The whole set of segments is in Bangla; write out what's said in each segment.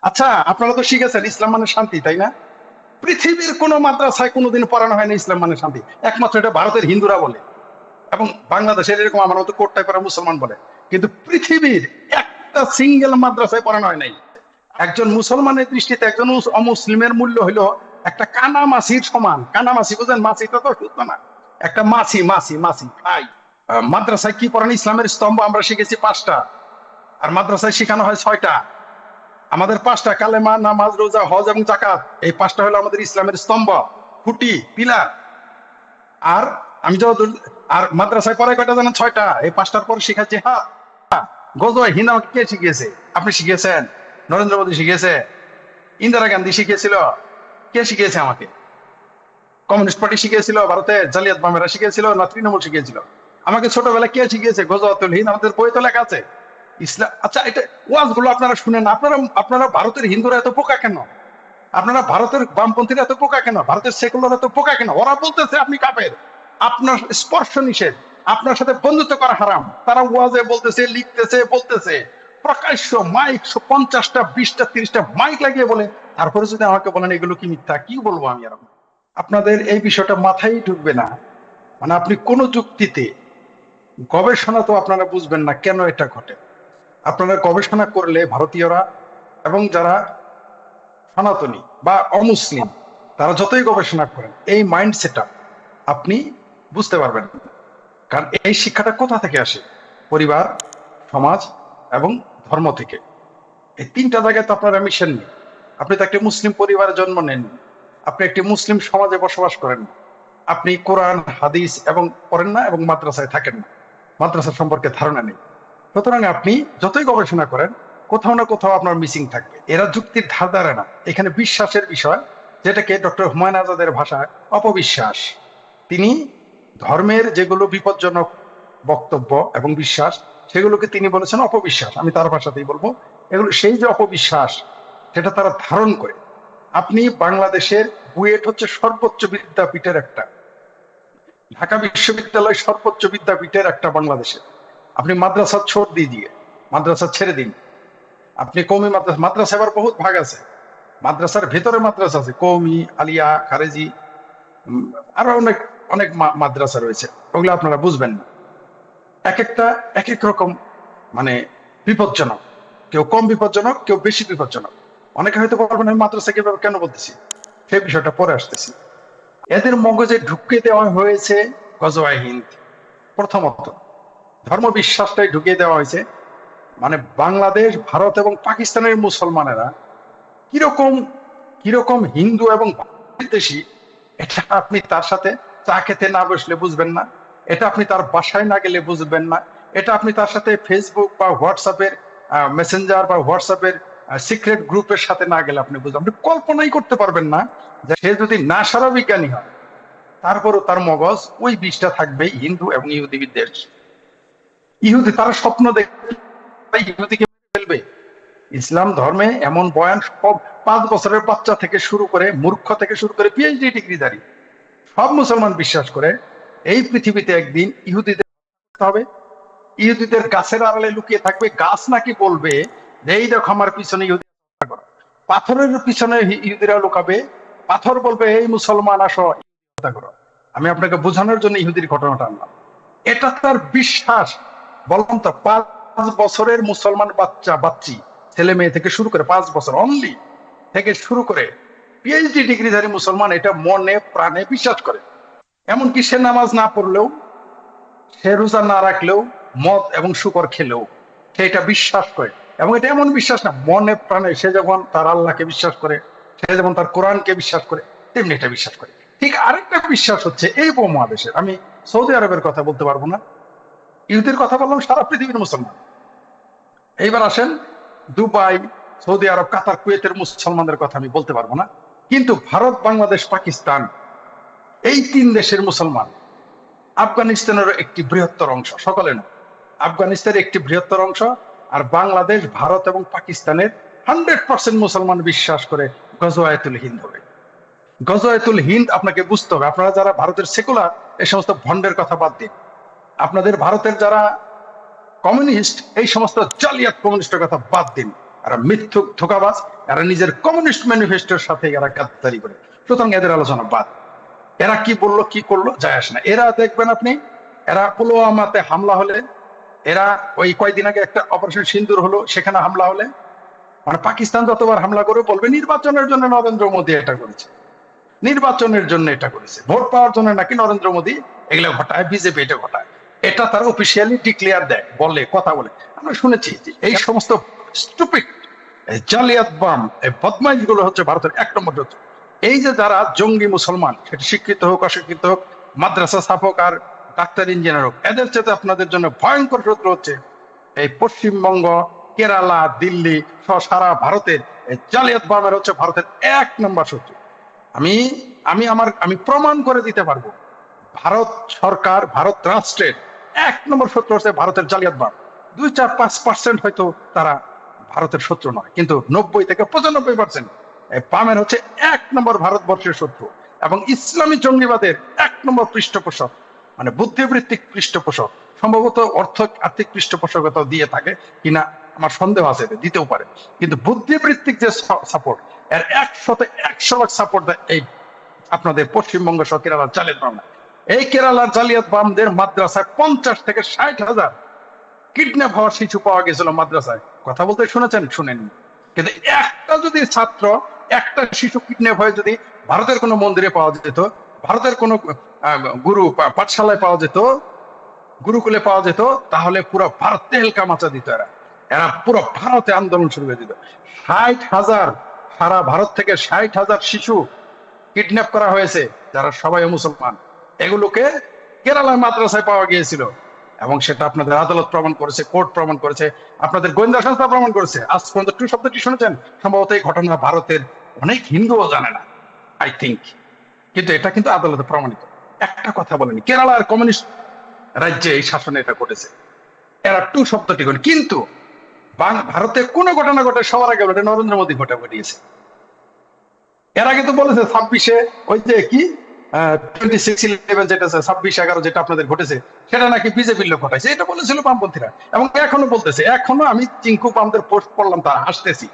আচ্ছা, আপনারা তো শিখেছেন ইসলাম মানে শান্তি, তাই না? পৃথিবীর কোন মাদ্রাসায় কোনোদিন পড়ানো হয়নি ইসলাম মানে শান্তি। একমাত্র এটা ভারতের হিন্দুরা বলে এবং বাংলাদেশের এরকম আমার মতো কোটটাই পারা মুসলমান বলে। কিন্তু পৃথিবীর একটা সিঙ্গেল মাদ্রাসায় পড়ানো হয় নাই। একজন মুসলমানের দৃষ্টিতে একজন অমুসলিমের মূল্য হইলো একটা কানা মাছির সমান। কানা মাছি বুঝেন? মাছিটা তো সুস্থ না, একটা মাছি মাছি মাছি ভাই। মাদ্রাসায় কি পড়ানো? ইসলামের স্তম্ভ আমরা শিখেছি 5টা, আর মাদ্রাসায় শেখানো হয় 6টা। আমাদের 5টা কালেমা, নামাজ, রোজা, হজ এবং জাকাত, এই 5টা হলো আমাদের ইসলামের স্তম্ভ, খুঁটি, পিলার। আর আমি যত আর মাদ্রাসায় পড়ায় কয়টা জানেন? 6টা। এই 5টার পর শিখা জিহাদ, গজওয়ে হিন্দ আমাকে কে শিখিয়েছে? আপনি শিখিয়েছেন? নরেন্দ্র মোদী শিখিয়েছে? ইন্দিরা গান্ধী শিখিয়েছিল? কে শিখিয়েছে আমাকে? কমিউনিস্ট পার্টি শিখিয়েছিল? ভারতে জালিয়াত বামেরা শিখিয়েছিল না তৃণমূল শিখিয়েছিল? আমাকে ছোটবেলায় কে শিখিয়েছে? গজওয়াতুল হিন্দ আমাদের বই তো লেখা আছে। ইসলাম, আচ্ছা, এটা ওয়াজ গুলো আপনারা শুনেন। আপনারা ভারতের হিন্দুরা এত পোকা কেন? আপনারা ভারতের বামপন্থীরা এত পোকা কেন? ভারতের সেকুলার এত পোকা কেন? ওরা বলতেছে আপনি কাফের, আপনার স্পর্শ নিষেধ, আপনার সাথে বন্ধুত্ব করা হারাম। তারা ওয়াজে বলতেছে, লিখতেছে, বলতেছে প্রকাশ্য মাইক 50টা 20টা 30টা মাইক লাগিয়ে বলে। তারপরে যদি আমাকে বলেন এগুলো কি মিথ্যা, কি বলবো আমি? আর আপনাদের এই বিষয়টা মাথায় ঢুকবে না। মানে আপনি কোন যুক্তিতে, গবেষণা তো আপনারা বুঝবেন না কেন এটা ঘটে। আপনারা গবেষণা করলে ভারতীয়রা এবং যারা সনাতনী বা অমুসলিম, তারা যতই গবেষণা করেন এই মাইন্ড সেট আপনি বুঝতে পারবেন না। কারণ এই শিক্ষাটা কোথা থেকে আসে? পরিবার, সমাজ এবং ধর্ম থেকে। এই 3টা জায়গায় তো আপনারা মিশেননি। আপনি তো একটি মুসলিম পরিবারে জন্ম নেননি, আপনি একটি মুসলিম সমাজে বসবাস করেন না, আপনি কোরআন হাদিস এবং পড়েন না এবং মাদ্রাসায় থাকেন না, মাদ্রাসা সম্পর্কে ধারণা নেই। সুতরাং আপনি যতই গবেষণা করেন কোথাও না কোথাও আপনার মিসিং থাকবে। এরা যুক্তির ধার ধারে না, এখানে বিশ্বাসের বিষয়, যেটাকে ডক্টর হুমায়ুন আজাদের ভাষায় অপবিশ্বাস। তিনি ধর্মের যেগুলো বিপজ্জনক বক্তব্য এবং বিশ্বাস, সেগুলোকে তিনি বলেছেন অপবিশ্বাস। আমি তার ভাষাতেই বলবো, এগুলো সেই যে অপবিশ্বাস, সেটা তারা ধারণ করে। আপনি বাংলাদেশের বুয়েট হচ্ছে সর্বোচ্চ বিদ্যাপীঠের একটা, ঢাকা বিশ্ববিদ্যালয় সর্বোচ্চ বিদ্যাপীঠের একটা বাংলাদেশে। আপনি মাদ্রাসা ছোট দিয়ে মাদ্রাসা ছেড়ে দিন। আপনি কওমি মাদ্রাসা, মাদ্রাসা এবার বহুত ভাগ আছে, মাদ্রাসার ভেতরে মাদ্রাসা আছে, কওমি, আলিয়া, খারেজি, আরো অনেক অনেক মাদ্রাসা রয়েছে। ওগুলো আপনারা বুঝবেন না। এক একটা এক এক রকম, মানে বিপজ্জনক। কেউ কম বিপজ্জনক, কেউ বেশি বিপজ্জনক। অনেকে হয়তো বলবেন আমি মাদ্রাসা কিভাবে কেন বলতেছি, সেই বিষয়টা পরে আসতেছি। এদের মগজে ঢুকিয়ে দেওয়া হয়েছে গজওয়ে হিন্দ। প্রথমত ধর্ম বিশ্বাসটাই ঢুকিয়ে দেওয়া হয়েছে। মানে বাংলাদেশ, ভারত এবং পাকিস্তানের মুসলমানেরা কিরকম কিরকম হিন্দু এবং বিদেশি, এটা আপনি তার সাথে চা খেতে না বসলে বুঝবেন না, এটা আপনি তার বাসায় না গেলে বুঝবেন না, এটা আপনি তার সাথে ফেসবুক বা হোয়াটসঅ্যাপের মেসেঞ্জার বা হোয়াটসঅ্যাপের সিক্রেট গ্রুপের সাথে না গেলে আপনি বুঝবেন। আপনি কল্পনাই করতে পারবেন না যে সে যদি না সারা বিজ্ঞানী হয়, তারপরও তার মগজ ওই বিষটা থাকবেই হিন্দু এবং ইহুদি বিদ্বেষ। ইহুদি, তারা স্বপ্ন দেখে ইহুদিকে ফেলবে। ইসলাম ধর্মে এমন বয়ান সব 5 বছরের বাচ্চা থেকে শুরু করে, মূর্খ থেকে শুরু করে পিএইচডি ডিগ্রিধারী সব মুসলমান বিশ্বাস করে এই পৃথিবীতে একদিন ইহুদিদের হবে। ইহুদিদের গাছের আড়ালে লুকিয়ে থাকবে। গাছ নাকি বলবে যে এই দেখো আমার পিছনে ইহুদি, পাথরের পিছনে ইহুদিরা লুকাবে। পাথর বলবে এই মুসলমান আসো হত্যা করো। আমি আপনাকে বোঝানোর জন্য ইহুদির ঘটনাটা আনলাম। এটা তার বিশ্বাস। বললাম তো, 5 বছরের মুসলমান বাচ্চি ছেলে মেয়ে থেকে শুরু করে, 5 বছর অনলি থেকে শুরু করে পিএইচডি ডিগ্রিধারী মুসলমান এটা মনে প্রাণে বিশ্বাস করে। এমনকি সে নামাজ না পড়লেও, সে রোজা না রাখলেও, মদ এবং শুকর খেলেও সে এটা বিশ্বাস করে। এবং এটা এমন বিশ্বাস না, মনে প্রাণে সে যখন তার আল্লাহকে বিশ্বাস করে, সে যখন তার কোরআনকে বিশ্বাস করে, তেমনি এটা বিশ্বাস করে। ঠিক আরেকটা বিশ্বাস হচ্ছে এই উপমহাদেশের, আমি সৌদি আরবের কথা বলতে পারবো না, ইহুদির কথা বললাম, সারা পৃথিবীর মুসলমান। এইবার আসেন দুবাই, সৌদি আরব, কাতার, কুয়েতের মুসলমানদের কথা আমি বলতে পারবো না। কিন্তু ভারত, বাংলাদেশ, পাকিস্তান, এই 3 দেশের মুসলমান, আফগানিস্তানের একটি বৃহত্তর অংশ, সকলে না, আফগানিস্তানের একটি বৃহত্তর অংশ, আর বাংলাদেশ, ভারত এবং পাকিস্তানের 100% মুসলমান বিশ্বাস করে গজওয়াতুল হিন্দ হবে। গজওয়াতুল হিন্দ আপনাকে বুঝতে হবে। আপনারা যারা ভারতের সেকুলার, এই সমস্ত ভণ্ডের কথা বাদ দিন। আপনাদের ভারতের যারা কমিউনিস্ট, এই সমস্ত জালিয়াত কমিউনিস্টের কথা বাদ দিন। এরা মিথ্যুক ধোঁকাবাজ, এরা নিজের কমিউনিস্ট ম্যানিফেস্টোর সাথে এরা গাদ্দারি করে। সুতরাং এদের আলোচনা বাদ। এরা কি বললো কি করলো যায় আসে না। এরা দেখবেন আপনি, এরা পুলওয়ামাতে হামলা হলে, এরা ওই কয়েকদিন আগে একটা অপারেশন সিন্দুর হলো, সেখানে হামলা হলে, মানে পাকিস্তান যতবার হামলা করে বলবে নির্বাচনের জন্য নরেন্দ্র মোদী এটা করেছে, নির্বাচনের জন্য এটা করেছে, ভোট পাওয়ার জন্য নাকি নরেন্দ্র মোদী এগুলো ঘটায়, বিজেপি এটা ঘটায়। এটা তারা অফিসিয়ালি ডিক্লেয়ার দেয়, বলে, কথা বলে। আমরা শুনেছি যে এই সমস্ত স্টুপিড জালিয়াত বাম এই বদমাইশ গুলো হচ্ছে ভারতের 1 নম্বর শত্রু। এই যে যারা জঙ্গি মুসলমান, সেটা শিক্ষিত হোক অশিক্ষিত হোক, মাদ্রাসা স্থাপক আর ডাক্তার ইঞ্জিনিয়ার হোক, এদের চেয়ে আপনাদের জন্য ভয়ঙ্কর শত্রু হচ্ছে এই পশ্চিমবঙ্গ, কেরালা, দিল্লি সহ সারা ভারতের এই জালিয়াত বামের হচ্ছে ভারতের 1 নম্বর শত্রু। আমি আমি প্রমাণ করে দিতে পারবো, ভারত সরকার, ভারত রাষ্ট্রের 1 নম্বর শত্রু হচ্ছে ভারতের জালিয়াত বাম। 2-4-5% হয়তো তারা ভারতের শত্রু নয়, কিন্তু 90 থেকে 95% বামের হচ্ছে 1 নম্বর ভারতবর্ষের শত্রু। এবং ইসলামী জঙ্গিবাদের 1 নম্বর পৃষ্ঠপোষক, মানে বুদ্ধিবৃত্তিক পৃষ্ঠপোষক, সম্ভবত আর্থিক পৃষ্ঠপোষকতা দিয়ে থাকে কিনা আমার সন্দেহ আছে, দিতেও পারে, কিন্তু বুদ্ধিবৃত্তিক যে সাপোর্ট, এর 100% সাপোর্ট দেয় এই আপনাদের পশ্চিমবঙ্গ সহ কেরালার জালিয়াত বাম। এই কেরালার জালিয়াত বামদের মাদ্রাসায় 50 থেকে 60,000 কিডন্যাপ হওয়ার শিশু পাওয়া গেছিল মাদ্রাসায়। কথা বলতে শুনেছেন? শুনেননি। কিন্তু একটা যদি ছাত্র, একটা শিশু কিডন্যাপ হয়ে যদি ভারতের কোনো মন্দিরে পাওয়া যেত, ভারতের কোনো গুরু পাঠশালায় পাওয়া যেত, গুরুকুলে পাওয়া যেত, তাহলে পুরো ভারত তেহলকা মাচা দিত। এরা পুরো ভারতে আন্দোলন শুরু করে দিত। 60,000, সারা ভারত থেকে 60,000 শিশু কিডন্যাপ করা হয়েছে, যারা সবাই মুসলমান। এগুলোকে কেরালার মাদ্রাসায় পাওয়া গিয়েছিল, এবং সেটা আপনাদের আদালত প্রমাণ করেছে, কোর্ট প্রমাণ করেছে, আপনাদের গোয়েন্দা সংস্থা প্রমাণ করেছে। আজ পর্যন্ত ট্রু শব্দটি শুনেছেন? সম্ভবত এই ঘটনা ভারতের অনেক হিন্দুও জানে না, আই থিঙ্ক, কিন্তু এটা কিন্তু আদালতে প্রমাণিত। একটা কথা বলেনি, কেরালার কমিউনিস্ট রাজ্যে এই শাসনে এটা ঘটেছে, এরা ট্রু শব্দটি করে। কিন্তু ভারতে কোনো ঘটনা ঘটে সবার আগে ওটা নরেন্দ্র মোদী ঘটিয়েছে। এর আগে তো বলেছে 26-এ ওই যে কি 26/11 যেটা 26/11 যেটা আপনাদের ঘটেছে, সেটা নাকি বিজেপির লোক ঘটাইছে, এটা বলেছিল বামপন্থীরা, এবং এখনো বলতেছে। এখনো আমি চিঙ্কু পামদের পোস্ট পড়লাম, তা হাসতেছি।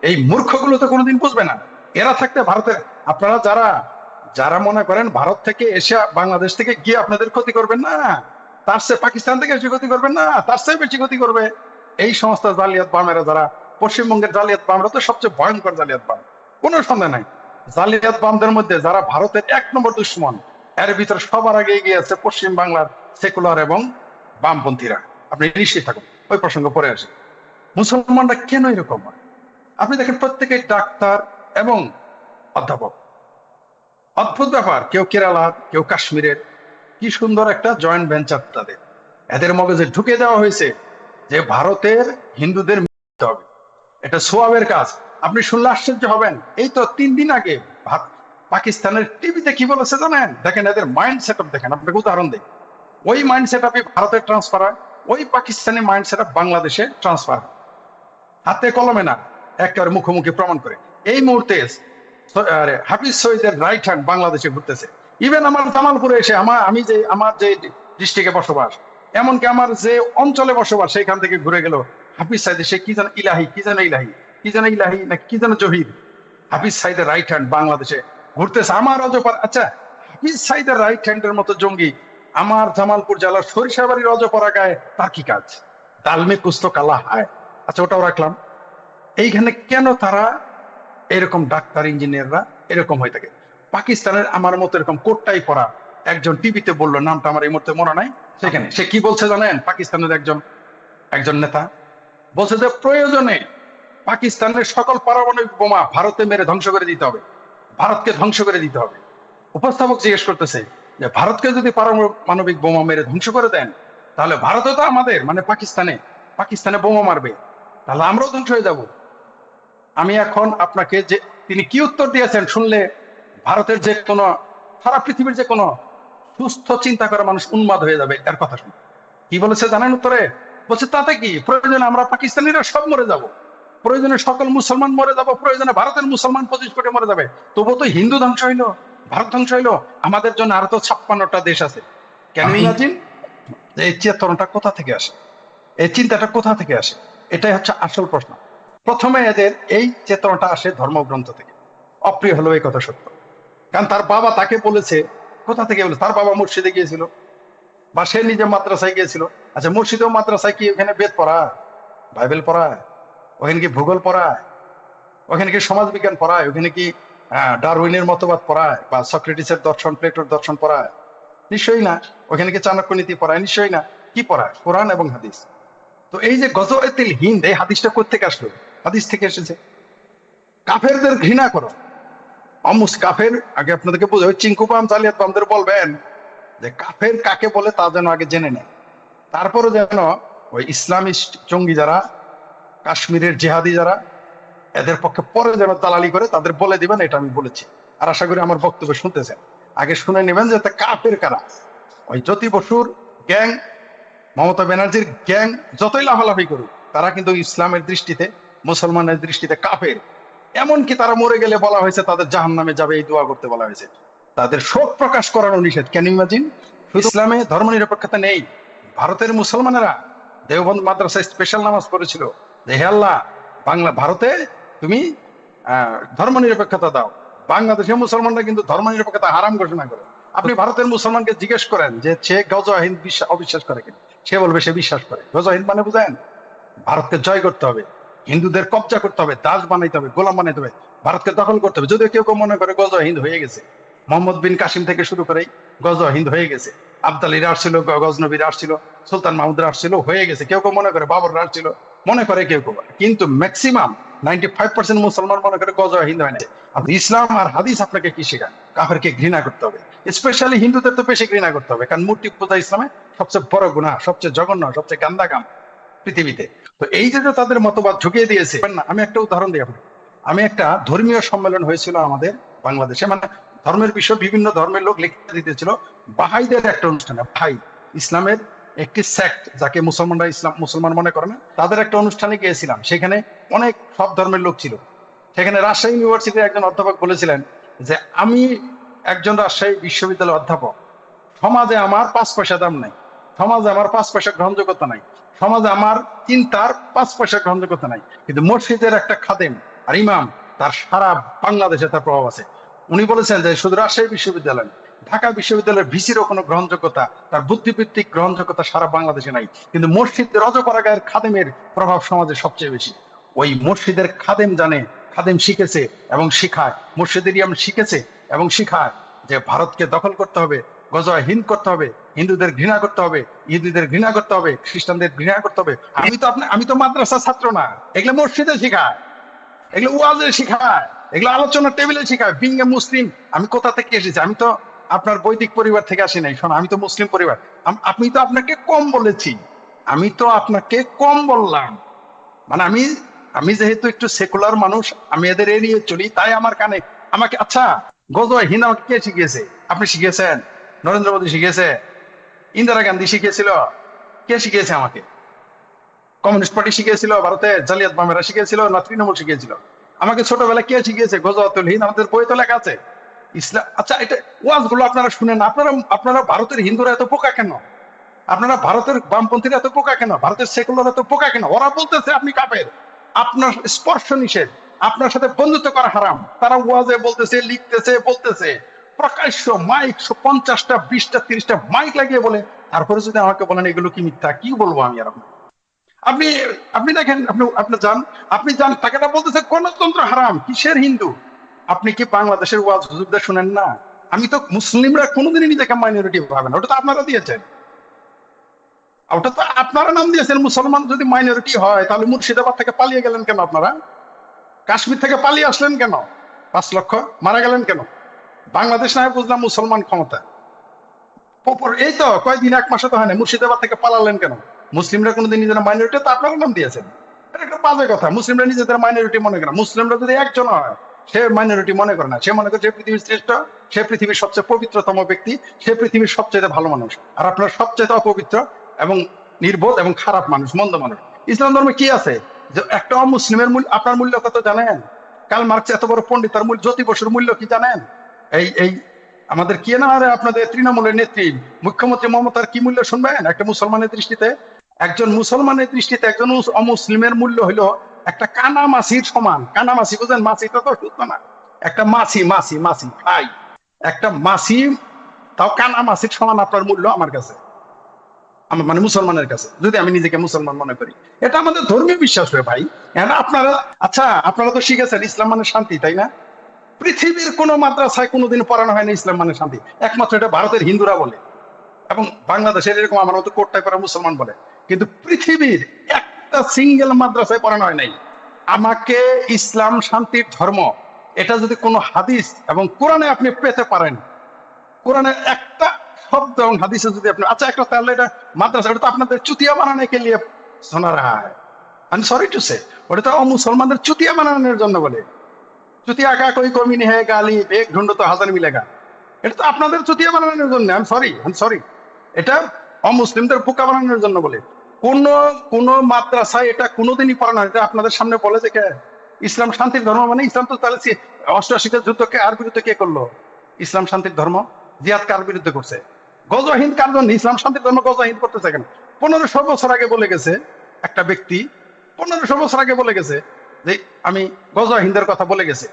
এই মূর্খগুলো তো কোনোদিন বুঝবে না। এরা থাকতে ভারতের, আপনারা যারা মনে করেন ভারত থেকে এসে বাংলাদেশ থেকে গিয়ে আপনাদের ক্ষতি করবেন না, তার চেয়ে পাকিস্তান থেকে বেশি ক্ষতি করবেন না, তার চেয়ে বেশি ক্ষতি করবে এই সমস্ত জালিয়াত বামেরা। যারা পশ্চিমবঙ্গের জালিয়াত বামরা তো সবচেয়ে ভয়ঙ্কর জালিয়াত বাম, কোনো সন্দেহ নাই। জালিয়াত বামদের মধ্যে যারা ভারতের 1 নম্বর দুশ্মন, এর ভিতরে সবার আগে এগিয়ে আছে পশ্চিম বাংলার সেকুলার এবং বামপন্থীরা। আপনি নিশ্চিত থাকুন। ওই প্রসঙ্গ পরে আসে। মুসলমানরা কেন এরকম হয়? আপনি দেখেন প্রত্যেকে ডাক্তার এবং অধ্যাপক। অদ্ভুত ব্যাপার, কেউ কেরালার, কেউ কাশ্মীরের। কি সুন্দর একটা জয়েন্ট ভেঞ্চার তাদের। এদের মগজে ঢুকে দেওয়া হয়েছে যে ভারতের হিন্দুদের মিলতে হবে, এটা সোয়াবের কাজ। আপনি শুনলে আশ্চর্য হবেন, এই তো 3 দিন আগে পাকিস্তানের টিভিতে কি বলেছে জানেন? দেখেন এদের মাইন্ড সেট আপ দেখেন, আপনাকে উদাহরণ দেয়। ওই মাইন্ড সেট আপে ভারতের ট্রান্সফার হয়, ওই পাকিস্তানি মাইন্ড সেট আপ বাংলাদেশে ট্রান্সফার হয়, হাতে কলমে না, একেবারে মুখোমুখি প্রমাণ করে। এই মুহূর্তে হাফিজ সঈদের রাইট হ্যান্ড বাংলাদেশে ঘুরতেছে। ইভেন আমার জামালপুরে এসে আমার যে ডিস্ট্রিক্টে বসবাস, এমনকি আমার যে অঞ্চলে বসবাস, সেখান থেকে ঘুরে গেল হাফিজ সাইদ। সে কি যেন ইলাহি, কি যেন ইলাহি, কি যেন ইলাহি না কি যেন জহির, হাফিজ সাইদের রাইট হ্যান্ড বাংলাদেশে ঘুরতেছে আমার অজপাড়া। আচ্ছা, হাফিজ সাইদের রাইট হ্যান্ডের মতো জঙ্গি আমার জামালপুর জেলার সরিষাবাড়ির অজপাড়া গায়ে তার কি কাজ? দালমে কুস্তো কালা হায়। আচ্ছা, ওটাও রাখলাম। এইখানে কেন তারা এরকম ডাক্তার ইঞ্জিনিয়াররা এরকম হয়ে থাকে? পাকিস্তানের আমার মতো এরকম কোটটাই পরা একজন টিভিতে বললো, নামটা আমার এই মুহূর্তে মনে নাই, সেখানে সে কি বলছে জানেন? পাকিস্তানের একজন নেতা বলছে যে প্রয়োজনে পাকিস্তানের সকল পারমাণবিক বোমা ভারতে মেরে ধ্বংস করে দিতে হবে, ভারতকে ধ্বংস করে দিতে হবে। উপস্থাপক জিজ্ঞেস করতেছে যে ভারতকে যদি পারমাণবিক বোমা মেরে ধ্বংস করে দেন, তাহলে ভারতে তো আমাদের, মানে পাকিস্তানে বোমা মারবে, তাহলে আমরাও ধ্বংস হয়ে যাব। আমি এখন আপনাকে যে তিনি কি উত্তর দিয়েছেন শুনলে ভারতের যে কোনো, সারা পৃথিবীর যে কোনো সুস্থ চিন্তা করা মানুষ উন্মাদ হয়ে যাবে এর কথা শুনে। কি বলেছে জানেন উত্তরে? বলছে তাতে কি, প্রয়োজনে আমরা পাকিস্তানিরা সব মরে যাব, প্রয়োজনে সকল মুসলমান মরে যাব, প্রয়োজনে ভারতের মুসলমান 25 কোটি মরে যাবে, তবুও তো হিন্দু ধ্বংস হইলো, ভারত ধ্বংস হইলো, আমাদের জন্য আরো তো 56টা দেশ আছে। কেন ইমাজিন? এই চেতনাটা কোথা থেকে আসে, এই চিন্তাটা কোথা থেকে আসে? এটাই হচ্ছে আসল প্রশ্ন। প্রথমে এদের এই চেতনাটা আসে ধর্মগ্রন্থ থেকে। অপ্রিয় হলো এই কথা সত্য, কারণ তার বাবা তাকে বলেছে, কোথা থেকে বলে, তার বাবা মসজিদে গিয়েছিল বা সে নিজে মাদ্রাসায় গিয়েছিল। আচ্ছা, মসজিদেও মাদ্রাসায় কি ওখানে বেদ পড়ায়, বাইবেল পড়ায়, ওখানে কি ভূগোল পড়ায়, ওখানে কি সমাজ বিজ্ঞান পড়ায়, ওখানে কি ডারউইনের মতবাদ পড়ায় বা সক্রেটিসের দর্শন, প্লেটোর দর্শন পড়ায়? নিশ্চয়ই না। ওখানে কি চাণক্য নীতি পড়ায়? নিশ্চয়ই না। কি পড়ায়? কোরআন এবং হাদিস। তো এই যে গজওয়াতুল হিন্দ, এই হাদিসটা কোত্থেকে আসলো? হাদিস থেকে এসেছে। কাফেরদের ঘৃণা করো, কাফের আগে আপনাদেরকে বুঝে, ওই চিঙ্কুপাম জালিয়াত বামদের বলবেন যে কাফের কাকে বলে তা যেন আগে জেনে নেয়, তারপরে যেন ওই ইসলামিস্ট জঙ্গি যারা, কাশ্মীরের জেহাদি যারা, এদের পক্ষে পরে যেন দালালি করে তাদের বলে দিবেন এটা আমি বলেছি। আর আশা করি আমার বক্তব্য শুনতেছেন। আগে শুনে নেবেন যে কাফের কারা। ওই জ্যোতি বসুর গ্যাং, মমতা ব্যানার্জির গ্যাং যতই লাফালাফি করুক, তারা কিন্তু ইসলামের দৃষ্টিতে, মুসলমানের দৃষ্টিতে কাফের। এমনকি তারা মরে গেলে বলা হয়েছে তাদের জাহান্নামে যাবে, এই দোয়া করতে বলা হয়েছে। তাদের শোক প্রকাশ করানো নিষেধ। Can you imagine? ইসলামে ধর্ম নিরপেক্ষতা নেই। ভারতের মুসলমানেরা দেওবন্দ মাদ্রাসায় স্পেশাল নামাজ পড়েছিল যে হে আল্লাহ, ভারতে তুমি ধর্ম নিরপেক্ষতা দাও। বাংলাদেশের মুসলমানরা কিন্তু ধর্ম নিরপেক্ষতা হারাম ঘোষণা করে। আপনি ভারতের মুসলমানকে জিজ্ঞেস করেন যে সে গজওয়া হিন্দ অবিশ্বাস করে কিনা, সে বলবে সে বিশ্বাস করে। গজওয়া হিন্দ মানে বুঝেন? ভারতকে জয় করতে হবে, হিন্দুদের কবজা করতে হবে, দাস বানাইতে হবে, গোলাম বানাইতে হবে, ভারতকে দখল করতে হবে। যদিও কেউ কেউ মনে করে গজওয়া হিন্দ হয়ে গেছে, মোহাম্মদ বিন কাসিম থেকে শুরু করেই গজওয়া হিন্দ হয়ে গেছে। আবদালিরা আসছিল, গজনবীরা আসছিল, সুলতান মাহমুদরা আসছিল, হয়ে গেছে। কেউ কেউ মনে করে বাবররা আসছিল, মনে করে কেউ কেউ। কিন্তু ম্যাক্সিমাম 95% মুসলমান মনে করে গজওয়া হিন্দ হয় না। আপনি ইসলাম আর হাদিস আপনাকে কি শেখায়? কাফেরকে ঘৃণা করতে হবে। স্পেশালি হিন্দুদের তো বেশি ঘৃণা করতে হবে, কারণ মূর্তি পূজা ইসলামে সবচেয়ে বড় গুনাহ, সবচেয়ে জঘন্য, সবচেয়ে গান্দা কাম পৃথিবীতে। তো এই যে তাদের মতবাদ ঢুকিয়ে দিয়েছে। আমি একটা উদাহরণ দিই আপনাকে। আমি একটা ধর্মীয় সম্মেলন হয়েছিল আমাদের বাংলাদেশে, মানে ধর্মের বিষয় বিভিন্ন ধর্মের লোক লিখতে দিতেছিল। বাহাইদের একটা অনুষ্ঠানে, ভাই ইসলামের একটি সেক্ট, যাকে মুসলমানরা মুসলমান মনে করে না, তাদের একটা অনুষ্ঠানে গিয়েছিলাম। সেখানে অনেক সব ধর্মের লোক ছিল। সেখানে রাজশাহী ইউনিভার্সিটির একজন অধ্যাপক বলেছিলেন যে আমি একজন রাজশাহী বিশ্ববিদ্যালয়ের অধ্যাপক, সমাজে আমার 5 পয়সা দাম নাই, সমাজে আমার 5 পয়সা গ্রহণযোগ্যতা নাই, সমাজে আমার চিন্তার 5 পয়সা গ্রহণযোগ্যতা নাই, কিন্তু মসজিদের একটা খাদেম আর ইমাম, তার সারা বাংলাদেশে তার প্রভাব আছে। উনি বলেছেন যে শুধু রাজশাহী বিশ্ববিদ্যালয়, ঢাকা বিশ্ববিদ্যালয়ের ভিসিরও কোনো গ্রহণযোগ্যতা, তার বুদ্ধিভিত্তিক গ্রহণযোগ্যতা সারা বাংলাদেশে নাই, কিন্তু মসজিদ রজপাড়াগাঁয়ের খাদেমের প্রভাব সমাজে সবচেয়ে বেশি। ওই মসজিদের খাদেম জানে, খাদেম শিখেছে এবং শিখায়, মসজিদের ইমাম শিখেছে এবং শিখায় যে ভারতকে দখল করতে হবে, গজওয়া হিন্দ করতে হবে, হিন্দুদের ঘৃণা করতে হবে, ইহুদিদের ঘৃণা করতে হবে, খ্রিস্টানদের ঘৃণা করতে হবে। আমি তো মাদ্রাসা ছাত্র না, এগুলো মসজিদে শিখায়, এগুলো ওয়াজে শিখায়, এগুলো আলোচনার টেবিলে শিখায়। বিং এ মুসলিম, আমি কোথা থেকে এসেছি? আমি তো আপনার বৈদিক পরিবার থেকে আসি নাই, শোনো, আমি তো মুসলিম পরিবার। আপনি তো আপনাকে কম বলেছি, আমি তো আপনাকে কম বললাম। মানে আমি যেহেতু একটু সেকুলার মানুষ, আমি এদের এড়িয়ে চলি, তাই আমার কানে আমাকে, আচ্ছা গজওয়া হিন্দ আমাকে কে শিখিয়েছে? আপনি শিখিয়েছেন? নরেন্দ্র মোদী শিখিয়েছে? ইন্দিরা গান্ধী শিখিয়েছিল? কে শিখিয়েছে আমাকে? কমিউনিস্ট পার্টি শিখিয়েছিল? ভারতে জালিয়াত বামেরা শিখিয়েছিল? না তৃণমূল শিখিয়েছিল? আমাকে ছোটবেলায় কে শিখিয়েছে গজওয়াতুল হিন্দ? আমাদের বই তো লেখা আছে ইসলাম। আচ্ছা, এটা ওয়াজ গুলো আপনারা শুনেন। আপনারা ভারতের হিন্দুরা এত পোকা কেন? আপনারা ভারতের বামপন্থীরা এত পোকা কেন? ভারতের সেকুলার এত পোকা কেন? ওরা বলতেছে আপনি কাফের, আপনার স্পর্শ নিষেধ, আপনার সাথে বন্ধুত্ব করা হারাম। তারা ওয়াজে বলতেছে, লিখতেছে, বলতেছে প্রকাশ্য, মাইক 50টা 20টা 30টা মাইক লাগিয়ে বলে। তারপরে যদি আমাকে বলেন এগুলো কি মিথ্যা, কি বলবো আমি আর? আপনি আপনি দেখেন, আপনি যান, টাকাটা বলতেছে গণতন্ত্র হারাম, কিসের হিন্দু? আপনি কি বাংলাদেশের ওয়াজ হুজুরদের শুনেন না? আমি তো, মুসলিমরা কোনোদিনই নিজেকে মাইনরিটি ভাবে না, ওটা তো আপনারা দিয়েছেন, ওটা তো আপনারা নাম দিয়েছেন। মুসলমান যদি মাইনরিটি হয় তাহলে মুর্শিদাবাদ থেকে পালিয়ে গেলেন কেন? আপনারা কাশ্মীর থেকে পালিয়ে আসলেন কেন? 5 লক্ষ মারা গেলেন কেন? বাংলাদেশ না বুঝলাম মুসলমান ক্ষমতা, এই তো কয়েকদিন, 1 মাসে তো হয় না, মুর্শিদাবাদ থেকে পালালেন কেন? মুসলিমরা কোনোদিন নিজেরা মাইনরিটি, তো আপনারা নাম দিয়েছেন। এটা একটা বাজে কথা। মুসলিমরা নিজেদের মাইনরিটি মনে করে না। মুসলিমরা যদি একজন হয়, সে মাইনরিটি মনে করে না, সে মনে করে যে পৃথিবীর শ্রেষ্ঠ, সে পৃথিবীর সবচেয়ে পবিত্রতম ব্যক্তি, সে পৃথিবীর সবচেয়ে ভালো মানুষ। আর আপনার সবচেয়ে অপবিত্র এবং নির্বোধ এবং খারাপ মানুষ, মন্দ মানুষ। ইসলাম ধর্মে কি আছে যে একটা অমুসলিমের মূল্য, আপনার মূল্য কত জানেন? কার্ল মার্কস এত বড় পণ্ডিত, তার মূল্য, জ্যোতি বসুর মূল্য কি জানেন? এই এই আমাদের কি না, আরে আপনাদের তৃণমূলের নেত্রী মুখ্যমন্ত্রী মমতার কি মূল্য শুনবেন একটা মুসলমানের দৃষ্টিতে? একজন মুসলমানের দৃষ্টিতে একজন অমুসলিমের মূল্য হলো একটা কানা মাছির সমান। কানা মাছি বুঝেন? মাছিটা তো শুদ্ধ না, একটা মাছি মাছি মাছি ভাই, একটা মাছি, তাও কানা মাছির সমান আপনার মূল্য আমার কাছে, আমার মানে মুসলমানের কাছে, যদি আমি নিজেকে মুসলমান মনে করি। এটা আমাদের ধর্মীয় বিশ্বাস রে ভাই। এখন আপনারা, আচ্ছা আপনারা তো শিখেছেন ইসলাম মানে শান্তি, তাই না? পৃথিবীর কোন মাদ্রাসায় কোনোদিন পড়ানো হয়নি ইসলাম মানে শান্তি, একমাত্র এটা ভারতের হিন্দুরা বলে এবং বাংলাদেশের এরকম আমার মতো কোটটায় পড়া মুসলমান বলে। কিন্তু পৃথিবীর একটা সিঙ্গেল মাদ্রাসায় পড়ানো হয় নাই। আমাকে ইসলাম শান্তির ধর্ম, এটা যদি কোনো হাদিস এবং কোরআনে আপনি পেতে পারেন, কোরআনের একটা শব্দ এবং হাদিসে যদি আপনি, আচ্ছা একটা, তাহলে এটা মাদ্রাসা, এটা তো আপনাদের চুতিয়া বানানে কে লিয়ে শোনা রাহা হয়। আমি সরি টু সে, ওটা তো মুসলমানদের চুতিয়া বানানোর জন্য বলে। চুতিয়া কা কই কমি নেই হ্যাঁ গালি বেগ ঢুন্ড তো হাজার মিলেগা, এটা তো আপনাদের চুতিয়া বানানোর জন্য। আমি সরি, এটা অমুসলিমদের বোকা বানানোর জন্য বলে। কোন কোন মাদ্রাসায় এটা কোনোদিনই পড়ানো হয়? এটা আপনাদের সামনে বলে যে কে ইসলাম শান্তির ধর্ম, মানে ইসলাম তো তাহলে 88-তে যুদ্ধকে আর বিরুদ্ধে কে করলো? ইসলাম শান্তির ধর্ম। জিহাদ কার বিরুদ্ধে করছে? গজওয়াহিদ কার জন্য? ইসলাম শান্তির ধর্ম গজওয়াহিদ করতেছে কেন? 1500 বছর আগে বলে গেছে একটা ব্যক্তি, 1500 বছর আগে বলে গেছে যে আমি গজওয়াহিদের কথা বলে গেছে।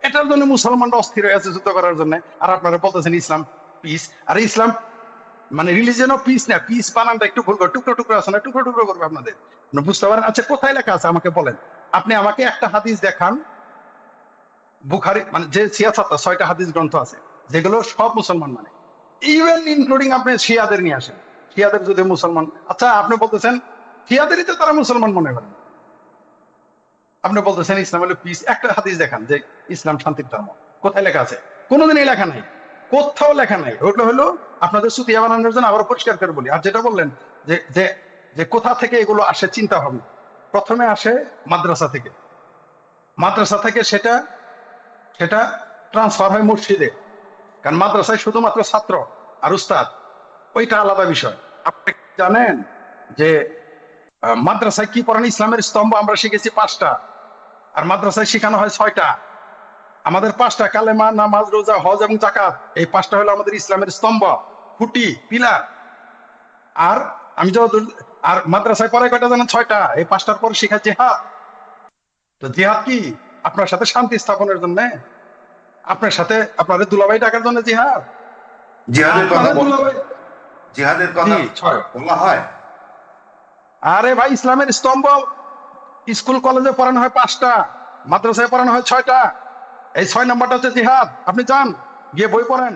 এটার জন্য মুসলমানরা অস্থির হয়ে আছে যুদ্ধ করার জন্য। আর আপনারা বলতেছেন ইসলাম পিস। আর ইসলাম মানে রিলিজিয়ন অফ পিস না, পিস বানানটা একটু ভুল করে, টুকরো টুকরো আছে না, টুকরো টুকরো করবে আপনাদের, বুঝতে পারেন? আচ্ছা কোথায় লেখা আছে আমাকে বলেন। আপনি আমাকে একটা হাদিস দেখান বুখারী, মানে যে 6টা হাদিস গ্রন্থ আছে যেগুলো সব মুসলমান মানে, ইভেন ইনক্লুডিং আপনি শিয়াদের নিয়ে আসেন, শিয়াদের যদি মুসলমান, আচ্ছা আপনি বলতেছেন শিয়াদেরই তো তারা মুসলমান মনে করেন, আপনি বলতেছেন ইসলাম হলো পিস। একটা হাদিস দেখান যে ইসলাম শান্তির ধর্ম, কোথায় লেখা আছে? কোনোদিনই লেখা নাই, কোথাও লেখা নাই। ওগুলো হলো আপনাদের সুতিয়া বানানোর জন্য। আবার পরিষ্কার করে বলি, আর যেটা বললেন যে যে যে কোথা থেকে এগুলো আসে চিন্তা হবে, প্রথমে আসে মাদ্রাসা থেকে, মাদ্রাসা থেকে সেটা সেটা ট্রান্সফার হয় মসজিদে, কারণ মাদ্রাসায় শুধুমাত্র ছাত্র আর উস্তাদ, ওইটা আলাদা বিষয়। আপনি জানেন যে মাদ্রাসায় কি পড়ান? ইসলামের স্তম্ভ আমরা শিখেছি 5টা, আর মাদ্রাসায় শেখানো হয় 6টা। আমাদের 5টা, কালেমা, নামাজ, রোজা, হজ এবং যাকাত, এই 5টা হলো আমাদের ইসলামের স্তম্ভ, খুঁটি, পিলার। আর আমি যত, আর মাদ্রাসায় পড়ায় কয়টা জানেন? 6টা। এই 5টার পর শেখায় জিহাদ। তো জিহাদ কি? আপনার সাথে শান্তি স্থাপনের জন্য, আপনার সাথে আপনাদের দুলাভাই টাকার জন্য জিহাদ। জিহাদের কথা আপনাদের দুলাভাই, জিহাদের কথা জি, 6। বলা হয়। আরে ভাই, ইসলামের স্তম্ভ স্কুল কলেজে পড়ানো হয় 5টা, মাদ্রাসায় পড়ানো হয় 6টা। এই 6 নম্বরটা হচ্ছে জিহাদ। আপনি যান গিয়ে বই পড়েন।